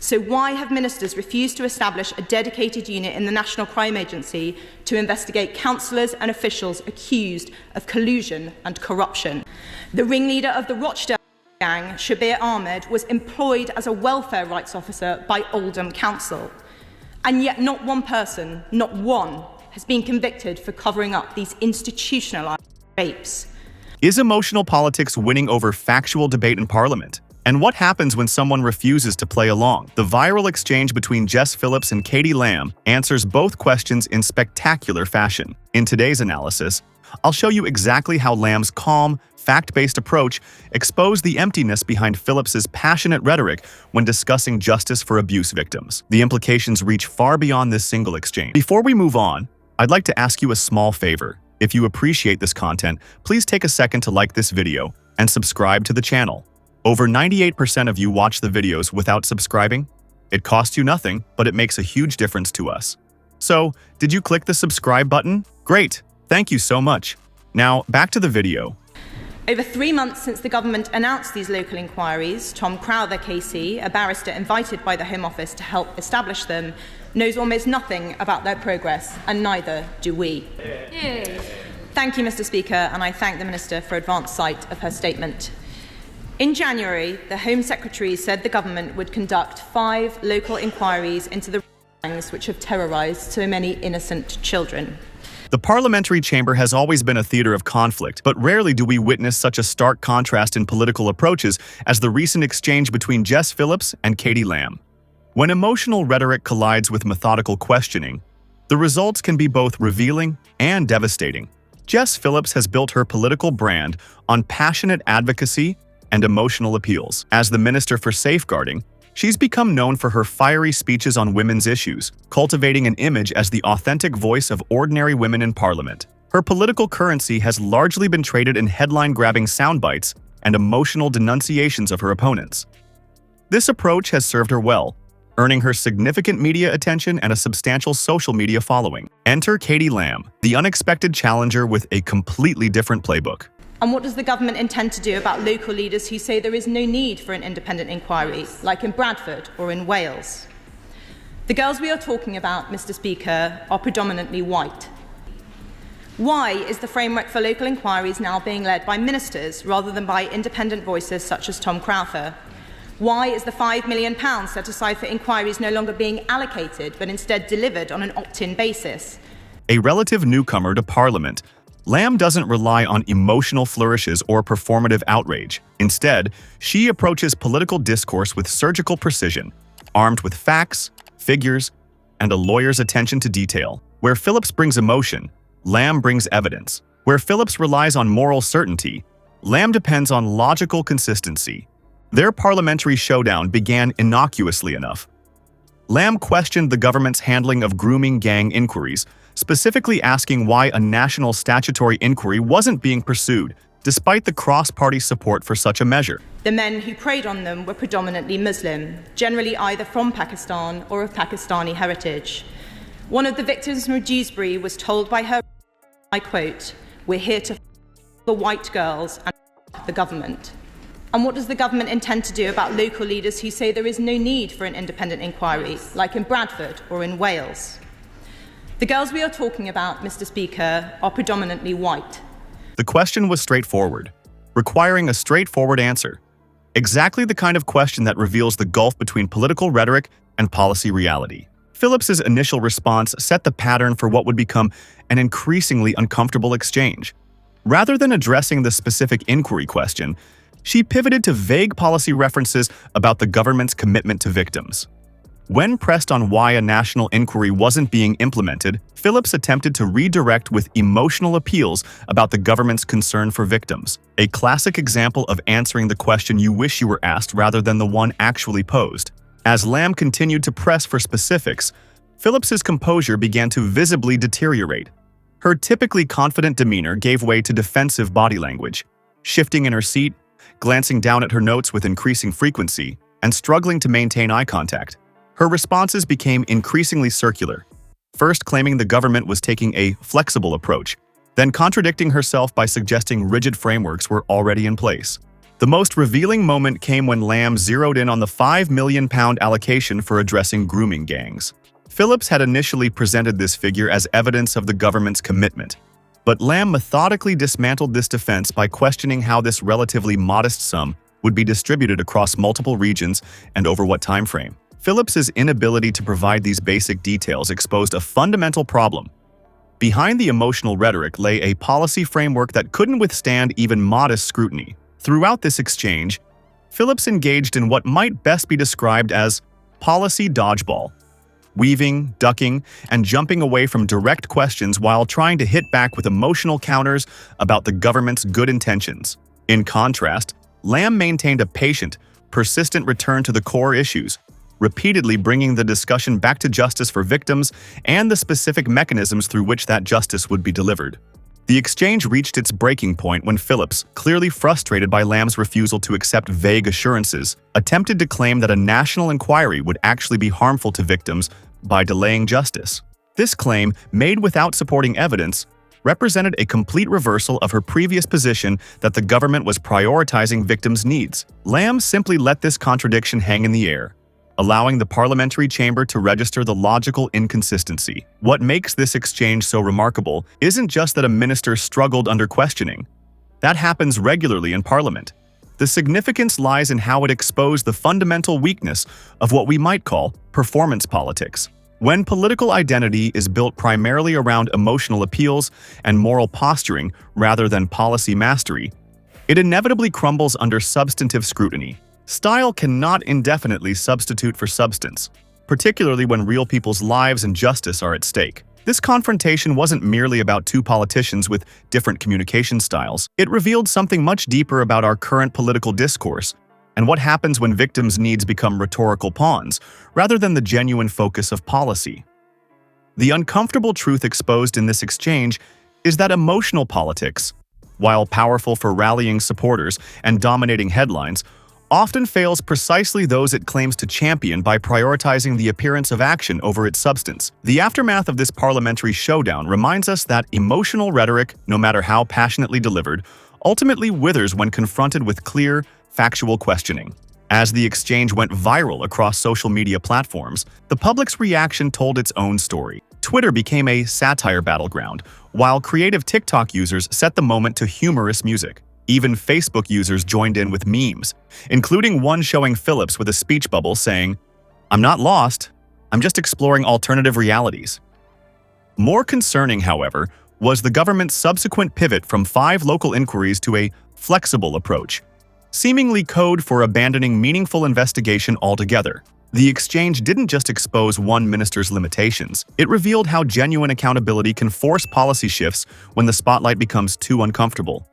So why have ministers refused to establish a dedicated unit in the National Crime Agency to investigate councillors and officials accused of collusion and corruption? The ringleader of the Rochdale gang, Shabir Ahmed, was employed as a welfare rights officer by Oldham Council. And yet not one person, not one, has been convicted for covering up these institutionalised rapes. Is emotional politics winning over factual debate in Parliament? And what happens when someone refuses to play along? The viral exchange between Jess Phillips and Katie Lam answers both questions in spectacular fashion. In today's analysis, I'll show you exactly how Lam's calm, fact-based approach exposed the emptiness behind Phillips's passionate rhetoric when discussing justice for abuse victims. The implications reach far beyond this single exchange. Before we move on, I'd like to ask you a small favor. If you appreciate this content, please take a second to like this video and subscribe to the channel. Over 98% of you watch the videos without subscribing. It costs you nothing, but it makes a huge difference to us. So, did you click the subscribe button? Great! Thank you so much. Now, back to the video. Over 3 months since the government announced these local inquiries, Tom Crowther KC, a barrister invited by the Home Office to help establish them, knows almost nothing about their progress, and neither do we. Yay. Thank you, Mr. Speaker, and I thank the Minister for advance sight of her statement. In January, the Home Secretary said the government would conduct 5 local inquiries into the gangs which have terrorised so many innocent children. The parliamentary chamber has always been a theatre of conflict, but rarely do we witness such a stark contrast in political approaches as the recent exchange between Jess Phillips and Katie Lam. When emotional rhetoric collides with methodical questioning, the results can be both revealing and devastating. Jess Phillips has built her political brand on passionate advocacy and emotional appeals. As the Minister for Safeguarding, she's become known for her fiery speeches on women's issues, cultivating an image as the authentic voice of ordinary women in Parliament. Her political currency has largely been traded in headline-grabbing soundbites and emotional denunciations of her opponents. This approach has served her well, earning her significant media attention and a substantial social media following. Enter Katie Lam, the unexpected challenger with a completely different playbook. And what does the government intend to do about local leaders who say there is no need for an independent inquiry, like in Bradford or in Wales? The girls we are talking about, Mr. Speaker, are predominantly white. Why is the framework for local inquiries now being led by ministers rather than by independent voices such as Tom Crowther? Why is the £5 million set aside for inquiries no longer being allocated, but instead delivered on an opt-in basis? A relative newcomer to Parliament, Lam doesn't rely on emotional flourishes or performative outrage. Instead, she approaches political discourse with surgical precision, armed with facts, figures, and a lawyer's attention to detail. Where Phillips brings emotion, Lam brings evidence. Where Phillips relies on moral certainty, Lam depends on logical consistency. Their parliamentary showdown began innocuously enough. Lam questioned the government's handling of grooming gang inquiries, specifically asking why a national statutory inquiry wasn't being pursued, despite the cross-party support for such a measure. The men who preyed on them were predominantly Muslim, generally either from Pakistan or of Pakistani heritage. One of the victims from Dewsbury was told by her, I quote, "We're here to the white girls and the government." And what does the government intend to do about local leaders who say there is no need for an independent inquiry, like in Bradford or in Wales? The girls we are talking about, Mr. Speaker, are predominantly white. The question was straightforward, requiring a straightforward answer. Exactly the kind of question that reveals the gulf between political rhetoric and policy reality. Phillips's initial response set the pattern for what would become an increasingly uncomfortable exchange. Rather than addressing the specific inquiry question, she pivoted to vague policy references about the government's commitment to victims. When pressed on why a national inquiry wasn't being implemented, Phillips attempted to redirect with emotional appeals about the government's concern for victims, a classic example of answering the question you wish you were asked rather than the one actually posed. As Lam continued to press for specifics, Phillips's composure began to visibly deteriorate. Her typically confident demeanor gave way to defensive body language, shifting in her seat, glancing down at her notes with increasing frequency, and struggling to maintain eye contact. Her responses became increasingly circular, first claiming the government was taking a flexible approach, then contradicting herself by suggesting rigid frameworks were already in place. The most revealing moment came when Lam zeroed in on the £5 million allocation for addressing grooming gangs. Phillips had initially presented this figure as evidence of the government's commitment, but Lam methodically dismantled this defense by questioning how this relatively modest sum would be distributed across multiple regions and over what time frame. Phillips's inability to provide these basic details exposed a fundamental problem. Behind the emotional rhetoric lay a policy framework that couldn't withstand even modest scrutiny. Throughout this exchange, Phillips engaged in what might best be described as policy dodgeball, weaving, ducking, and jumping away from direct questions while trying to hit back with emotional counters about the government's good intentions. In contrast, Lam maintained a patient, persistent return to the core issues, repeatedly bringing the discussion back to justice for victims and the specific mechanisms through which that justice would be delivered. The exchange reached its breaking point when Phillips, clearly frustrated by Lam's refusal to accept vague assurances, attempted to claim that a national inquiry would actually be harmful to victims by delaying justice. This claim, made without supporting evidence, represented a complete reversal of her previous position that the government was prioritizing victims' needs. Lam simply let this contradiction hang in the air, allowing the parliamentary chamber to register the logical inconsistency. What makes this exchange so remarkable isn't just that a minister struggled under questioning. That happens regularly in Parliament. The significance lies in how it exposed the fundamental weakness of what we might call performance politics. When political identity is built primarily around emotional appeals and moral posturing rather than policy mastery, it inevitably crumbles under substantive scrutiny. Style cannot indefinitely substitute for substance, particularly when real people's lives and justice are at stake. This confrontation wasn't merely about two politicians with different communication styles. It revealed something much deeper about our current political discourse and what happens when victims' needs become rhetorical pawns, rather than the genuine focus of policy. The uncomfortable truth exposed in this exchange is that emotional politics, while powerful for rallying supporters and dominating headlines, often fails precisely those it claims to champion by prioritizing the appearance of action over its substance. The aftermath of this parliamentary showdown reminds us that emotional rhetoric, no matter how passionately delivered, ultimately withers when confronted with clear, factual questioning. As the exchange went viral across social media platforms, the public's reaction told its own story. Twitter became a satire battleground, while creative TikTok users set the moment to humorous music. Even Facebook users joined in with memes, including one showing Phillips with a speech bubble saying, "I'm not lost, I'm just exploring alternative realities." More concerning, however, was the government's subsequent pivot from 5 local inquiries to a flexible approach, seemingly code for abandoning meaningful investigation altogether. The exchange didn't just expose one minister's limitations, it revealed how genuine accountability can force policy shifts when the spotlight becomes too uncomfortable.